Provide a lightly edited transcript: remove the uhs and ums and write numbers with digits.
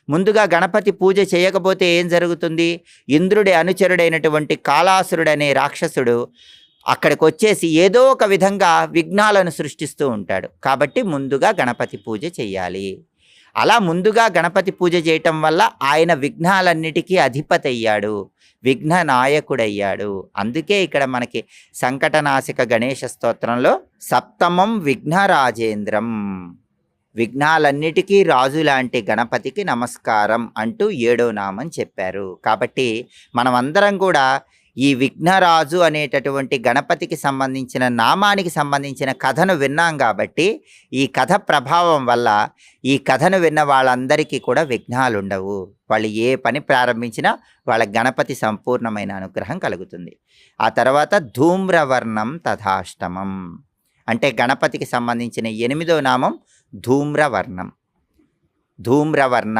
ముందుగా గణపతి పూజ చేయకపోతే ఏం జరుగుతుంది? ఇంద్రుడి అనుచరుడైనటువంటి కాలాసురుడనే రాక్షసుడు అక్కడికొచ్చేసి ఏదో ఒక విధంగా విఘ్నాలను సృష్టిస్తూ ఉంటాడు. కాబట్టి ముందుగా గణపతి పూజ చెయ్యాలి. అలా ముందుగా గణపతి పూజ చేయటం వల్ల ఆయన విఘ్నాలన్నిటికీ అధిపతయ్యాడు, విఘ్న నాయకుడయ్యాడు. అందుకే ఇక్కడ మనకి సంకటనాశక గణేశ స్తోత్రంలో సప్తమం విఘ్నరాజేంద్రం, విఘ్నాలన్నిటికీ రాజు లాంటి గణపతికి నమస్కారం అంటూ 7వ నామం చెప్పారు. కాబట్టి మనమందరం కూడా ఈ విఘ్నరాజు అనేటటువంటి గణపతికి సంబంధించిన నామానికి సంబంధించిన కథను విన్నాం. కాబట్టి ఈ కథ ప్రభావం వల్ల ఈ కథను విన్న వాళ్ళందరికీ కూడా విఘ్నాలు ఉండవు. వాళ్ళు ఏ పని ప్రారంభించినా వాళ్ళ గణపతి సంపూర్ణమైన అనుగ్రహం కలుగుతుంది. ఆ తర్వాత ధూమ్రవర్ణం తథాష్టమం అంటే గణపతికి సంబంధించిన 8వ నామం ధూమ్రవర్ణం. ధూమ్రవర్ణ